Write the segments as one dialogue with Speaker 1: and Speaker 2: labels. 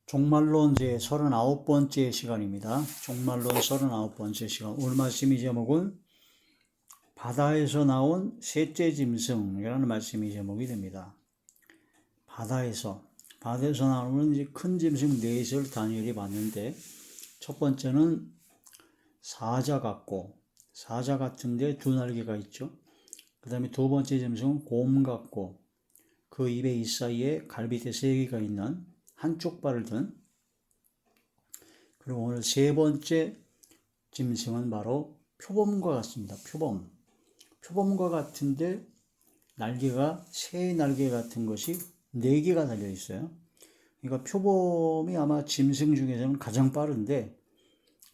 Speaker 1: 종말론 제 39번째 시간입니다. 종말론 39번째 시간. 오늘 말씀이 제목은 바다에서 나온 셋째 짐승이라는 말씀이 제목이 됩니다. 바다에서 나오는 이제 큰 짐승 넷을 다니엘이 봤는데, 첫 번째는 사자 같은데 두 날개가 있죠. 그 다음에 두 번째 짐승은 곰 같고, 그 입에 이 사이에 갈빗대 세 개가 있는 한쪽 발을 든, 그리고 오늘 세 번째 짐승은 바로 표범과 같습니다. 표범과 같은데 날개가 새의 날개 같은 것이 네 개가 달려 있어요. 그러니까 표범이 아마 짐승 중에서는 가장 빠른데,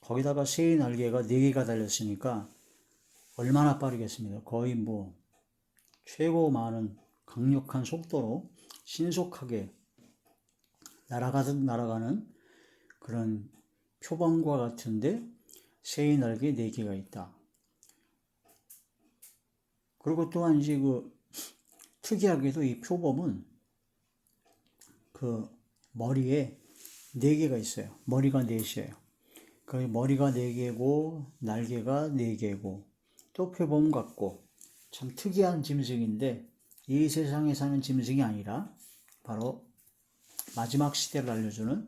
Speaker 1: 거기다가 새의 날개가 네 개가 달렸으니까 얼마나 빠르겠습니까? 거의 최고 많은 강력한 속도로 신속하게 날아가는 그런 표범과 같은데 새의 날개 4개가 있다. 그리고 또한 이제 특이하게도 이 표범은 그 머리에 4개가 있어요. 머리가 4개예요. 그 머리가 4개고 날개가 4개고 또 표범 같고 참 특이한 짐승인데, 이 세상에 사는 짐승이 아니라 바로 마지막 시대를 알려주는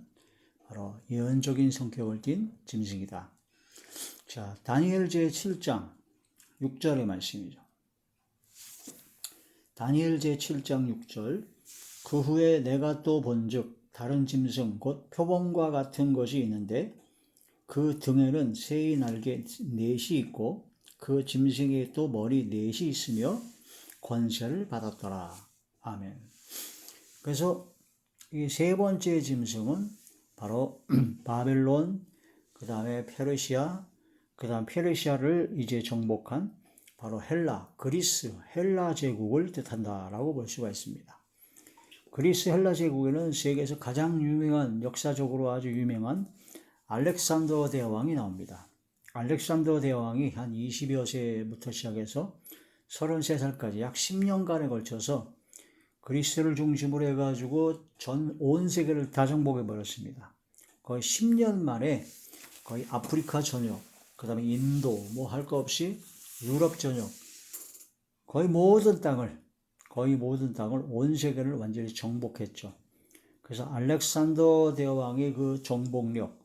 Speaker 1: 바로 예언적인 성격을 띤 짐승이다. 자, 다니엘 제 7장 6절의 말씀이죠. 다니엘 제 7장 6절. 그 후에 내가 또 본즉 다른 짐승 곧 표범과 같은 것이 있는데, 그 등에는 새의 날개 넷이 있고 그 짐승에 또 머리 넷이 있으며 권세를 받았더라. 아멘. 그래서 이 세 번째 짐승은 바로 바벨론, 그 다음에 페르시아, 그 다음 페르시아를 이제 정복한 바로 그리스, 헬라 제국을 뜻한다라고 볼 수가 있습니다. 그리스 헬라 제국에는 세계에서 가장 유명한, 역사적으로 아주 유명한 알렉산더 대왕이 나옵니다. 알렉산더 대왕이 한 20여 세부터 시작해서 33살까지 약 10년간에 걸쳐서 그리스를 중심으로 해가지고 온 세계를 다 정복해 버렸습니다. 거의 10년 만에 거의 아프리카 전역, 그 다음에 인도, 할 거 없이 유럽 전역, 거의 모든 땅을 온 세계를 완전히 정복했죠. 그래서 알렉산더 대왕의 그 정복력,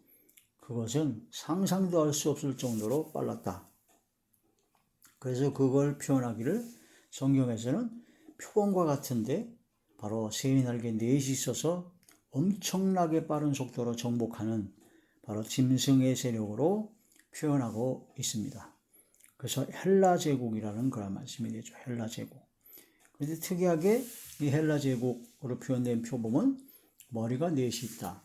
Speaker 1: 그것은 상상도 할 수 없을 정도로 빨랐다. 그래서 그걸 표현하기를 성경에서는 표범과 같은데 바로 새의 날개 넷이 있어서 엄청나게 빠른 속도로 정복하는 바로 짐승의 세력으로 표현하고 있습니다. 그래서 헬라 제국이라는 그런 말씀이 되죠. 헬라 제국. 그런데 특이하게 이 헬라 제국으로 표현된 표범은 머리가 넷이 있다.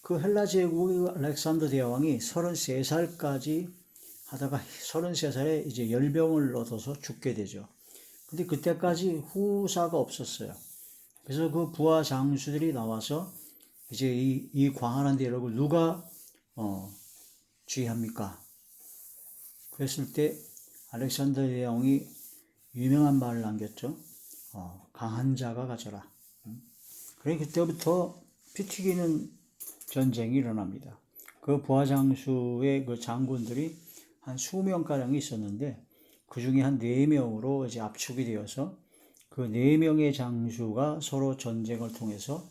Speaker 1: 그 헬라 제국의 알렉산더 대왕이 33살까지 하다가 33살에 이제 열병을 얻어서 죽게 되죠. 근데 그때까지 후사가 없었어요. 그래서 그 부하 장수들이 나와서 이제 이 광활한 대륙을 누가 주의합니까? 그랬을 때 알렉산더 대왕이 유명한 말을 남겼죠. 강한 자가 가져라. 그래 그때부터 피 튀기는 전쟁이 일어납니다. 그 부하 장수의 그 장군들이 한 20명가량이 있었는데, 그 중에 한 4명으로 이제 압축이 되어서 그 4명의 장수가 서로 전쟁을 통해서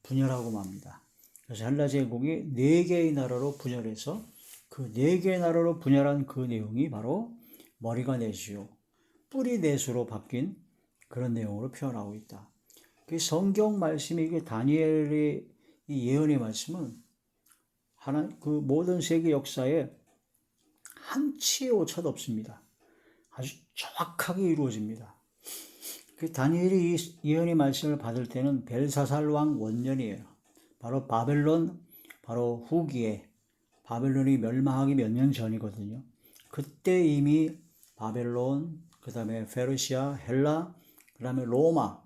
Speaker 1: 분열하고 맙니다. 그래서 헬라 제국이 4개의 나라로 분열해서 그 4개의 나라로 분열한 그 내용이 바로 머리가 넷이요 뿔이 넷으로 바뀐 그런 내용으로 표현하고 있다. 그 성경 말씀이, 다니엘의 이 예언의 말씀은 그 모든 세계 역사에 한치의 오차도 없습니다. 아주 정확하게 이루어집니다. 그 다니엘이 이 예언의 말씀을 받을 때는 벨사살 왕 원년이에요. 바로 바벨론, 바로 후기에 바벨론이 멸망하기 몇 년 전이거든요. 그때 이미 바벨론, 그 다음에 페르시아, 헬라, 그 다음에 로마,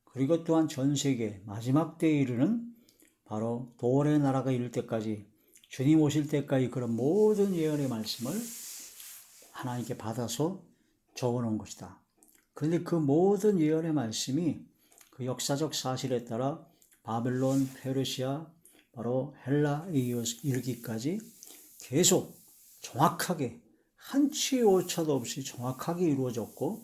Speaker 1: 그리고 또한 전 세계 마지막 때에 이르는 바로 도원의 나라가 이룰 때까지, 주님 오실 때까지 그런 모든 예언의 말씀을 하나님께 받아서 적어놓은 것이다. 그런데 그 모든 예언의 말씀이 그 역사적 사실에 따라 바벨론, 페르시아, 바로 헬라에 이르기까지 계속 정확하게 한치 오차도 없이 정확하게 이루어졌고,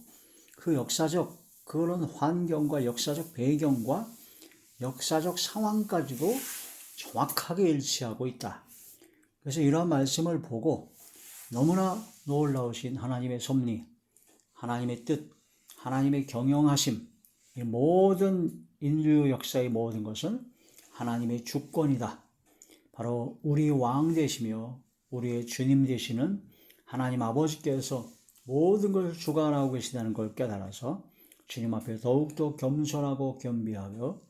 Speaker 1: 그 역사적 그런 환경과 역사적 배경과 역사적 상황까지도 정확하게 일치하고 있다. 그래서 이러한 말씀을 보고 너무나 놀라우신 하나님의 섭리, 하나님의 뜻, 하나님의 경영하심, 이 모든 인류 역사의 모든 것은 하나님의 주권이다. 바로 우리 왕 되시며 우리의 주님 되시는 하나님 아버지께서 모든 것을 주관하고 계시다는 걸 깨달아서 주님 앞에 더욱더 겸손하고 겸비하여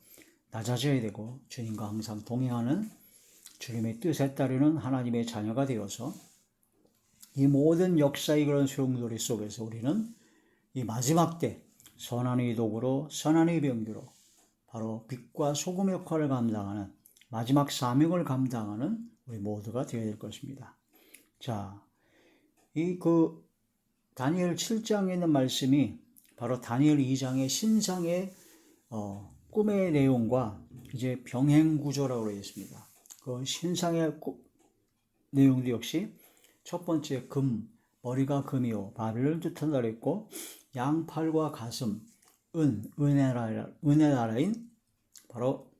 Speaker 1: 낮아져야 되고, 주님과 항상 동행하는 주님의 뜻에 따르는 하나님의 자녀가 되어서 이 모든 역사의 그런 소용돌이 속에서 우리는 이 마지막 때 선한의 도구로 선한의 병기로 바로 빛과 소금 역할을 감당하는 마지막 사명을 감당하는 우리 모두가 되어야 될 것입니다. 자, 다니엘 7장에 있는 말씀이 바로 다니엘 2장의 신상의 꿈의 내용과 이제 병행 구조라고 되어 있습니다. 그 신상의 내용도 역시 첫 번째 머리가 금이요 바벨을 뜻한다 그랬고, 양팔과 가슴, 은혜 나라인 바로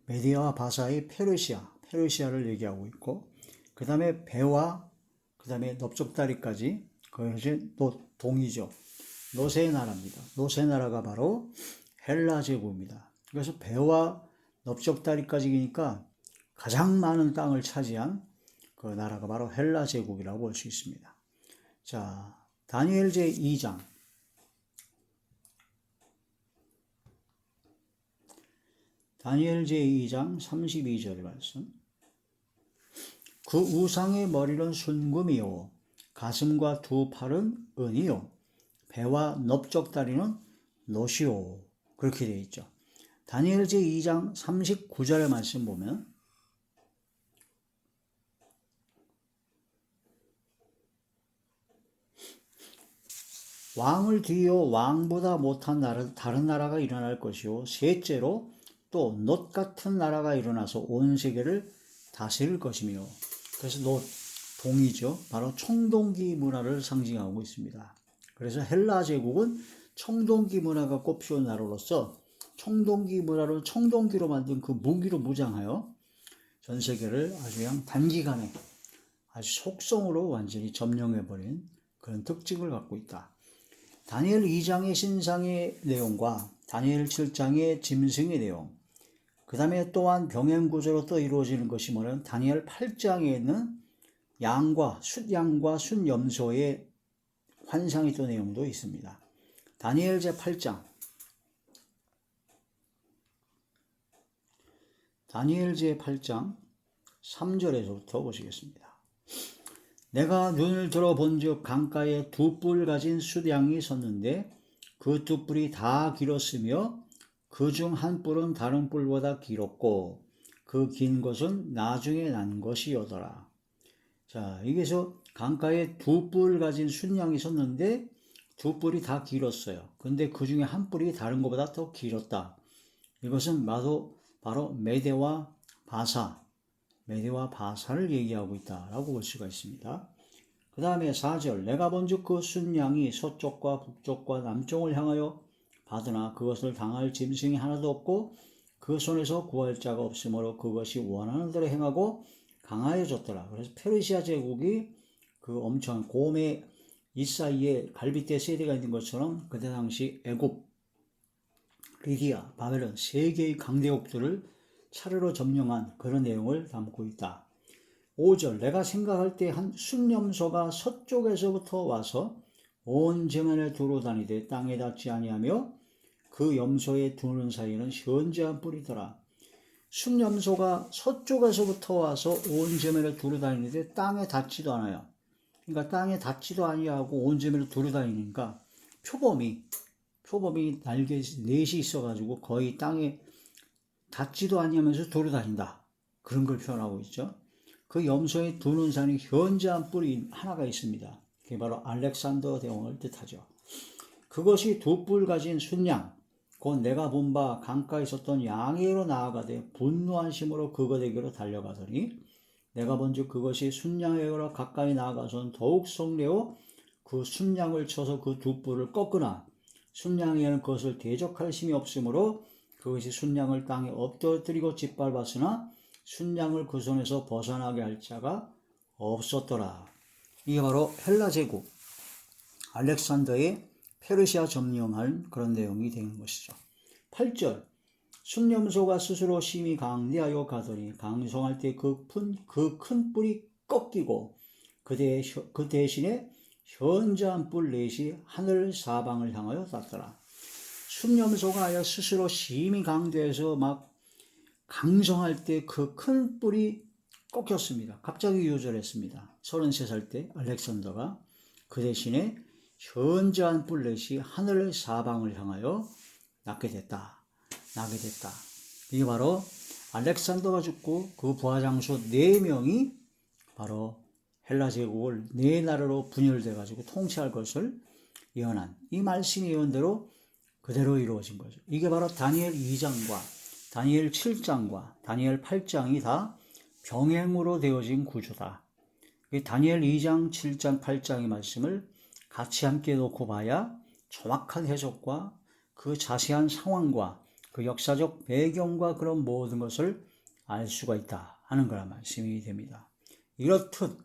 Speaker 1: 메디아와 바사의 페르시아를 얘기하고 있고, 그 다음에 배와 그 다음에 넓적다리까지 그것이 동이죠. 노세 나라입니다. 노세 나라가 바로 헬라 제국입니다. 그래서 배와 넓적다리까지니까 가장 많은 땅을 차지한 그 나라가 바로 헬라 제국이라고 볼 수 있습니다. 자, 다니엘 제2장. 다니엘 제2장 32절의 말씀. 그 우상의 머리는 순금이요 가슴과 두 팔은 은이요 배와 넓적다리는 놋이요. 그렇게 되어 있죠. 다니엘 제2장 39절의 말씀 보면 왕을 뒤이어 왕보다 못한 다른 나라가 일어날 것이요 셋째로 또 놋 같은 나라가 일어나서 온 세계를 다스릴 것이며, 그래서 동이죠. 바로 청동기 문화를 상징하고 있습니다. 그래서 헬라 제국은 청동기 문화가 꽃피운 나라로서 청동기 문화로 청동기로 만든 그 무기로 무장하여 전 세계를 아주 그냥 단기간에 아주 속성으로 완전히 점령해버린 그런 특징을 갖고 있다. 다니엘 2장의 신상의 내용과 다니엘 7장의 짐승의 내용, 그 다음에 또한 병행구조로 또 이루어지는 것이 뭐냐면 다니엘 8장에 있는 숫양과 숫염소의 환상의 또 내용도 있습니다. 다니엘 제8장. 다니엘 제8장 3절에서부터 보시겠습니다. 내가 눈을 들어 본즉 강가에 두 뿔 가진 숫양이 섰는데 그 두 뿔이 다 길었으며 그 중 한 뿔은 다른 뿔보다 길었고 그 긴 것은 나중에 난 것이오더라. 자, 여기서 강가에 두 뿔 가진 숫양이 섰는데 두 뿔이 다 길었어요. 근데 그 중에 한 뿔이 다른 것보다 더 길었다. 이것은 바로 메대와 바사를 얘기하고 있다라고 볼 수가 있습니다. 그 다음에 4절. 내가 본즉 그 숫양이 서쪽과 북쪽과 남쪽을 향하여 받으나 그것을 당할 짐승이 하나도 없고 그 손에서 구할 자가 없으므로 그것이 원하는 대로 행하고 강하여졌더라. 그래서 페르시아 제국이 그 엄청 곰의 이 사이에 갈빗대 세대가 있는 것처럼 그때 당시 애굽, 리디아, 바벨론 세 개의 강대국들을 차례로 점령한 그런 내용을 담고 있다. 5절. 내가 생각할 때 한 숫염소가 서쪽에서부터 와서 온 지면에 두루 다니되 땅에 닿지 아니하며 그 염소의 두는 사이에는 현저한 뿔이더라. 숫염소가 서쪽에서부터 와서 온 지면에 두루 다니는데 땅에 닿지도 않아요. 그러니까 땅에 닿지도 아니하고 온 지면에 두루 다니니까 표범이 날개 넷이 있어가지고 거의 땅에 닿지도 아니하면서 두루 다닌다. 그런 걸 표현하고 있죠. 그 염소의 두는 산이 현저한 뿔이 하나가 있습니다. 그게 바로 알렉산더 대왕을 뜻하죠. 그것이 두 뿔 가진 숫양, 곧 내가 본 바 강가에 있었던 양에게로 나아가되 분노한 심으로 그것에게로 달려가더니 내가 본즉 그것이 순양에게로 가까이 나아가서는 더욱 성내어 그 순양을 쳐서 그 두 뿔을 꺾으나 순양에게는 그것을 대적할 힘이 없으므로 그것이 순양을 땅에 엎드리고 짓밟았으나 순양을 그 손에서 벗어나게 할 자가 없었더라. 이게 바로 헬라 제국 알렉산더의 페르시아 점령한 그런 내용이 되는 것이죠. 8절 순념소가 스스로 심히 강대하여 가더니 강성할 때 그 큰 뿔이 꺾이고 그 대신에 현저한 뿔 넷이 하늘 사방을 향하여 닿더라. 순념소가 아니라 스스로 심히 강대해서 막 강성할 때 그 큰 뿔이 꺾였습니다. 갑자기 요절했습니다. 33살 때 알렉산더가 그 대신에 현저한 뿔 넷이 하늘 사방을 향하여 나게 됐다. 이게 바로 알렉산더가 죽고 그 부하장수 4명이 바로 헬라 제국을 4나라로 분열돼 가지고 통치할 것을 예언한 이 말씀의 예언대로 그대로 이루어진 거죠. 이게 바로 다니엘 2장과 다니엘 7장과 다니엘 8장이 다 병행으로 되어진 구조다. 다니엘 2장, 7장, 8장의 말씀을 같이 함께 놓고 봐야 정확한 해석과 그 자세한 상황과 그 역사적 배경과 그런 모든 것을 알 수가 있다 하는 그런 말씀이 됩니다. 이렇듯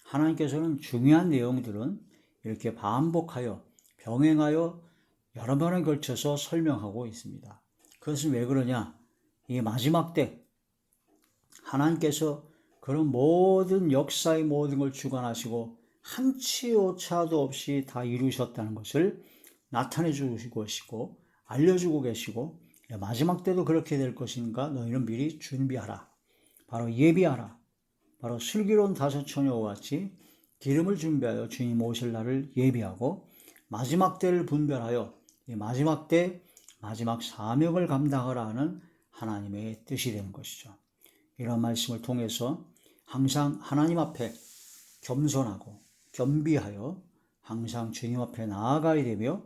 Speaker 1: 하나님께서는 중요한 내용들은 이렇게 반복하여 병행하여 여러 번에 걸쳐서 설명하고 있습니다. 그것은 왜 그러냐? 이 마지막 때 하나님께서 그런 모든 역사의 모든 걸 주관하시고 한치 오차도 없이 다 이루셨다는 것을 나타내 주시고 계시고 알려주고 계시고 마지막 때도 그렇게 될 것인가 너희는 미리 준비하라. 바로 예비하라. 바로 슬기로운 5 처녀와 같이 기름을 준비하여 주님 오실 날을 예비하고 마지막 때를 분별하여 마지막 때 마지막 사명을 감당하라 하는 하나님의 뜻이 되는 것이죠. 이런 말씀을 통해서 항상 하나님 앞에 겸손하고 겸비하여 항상 주님 앞에 나아가야 되며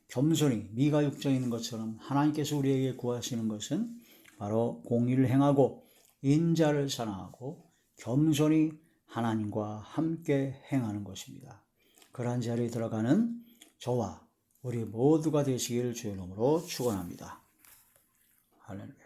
Speaker 1: 겸손히 미가 6장에 있는 것처럼 하나님께서 우리에게 구하시는 것은 바로 공의를 행하고 인자를 사랑하고 겸손히 하나님과 함께 행하는 것입니다. 그러한 자리에 들어가는 저와 우리 모두가 되시길 주의 이름으로 축원합니다. 할렐루야.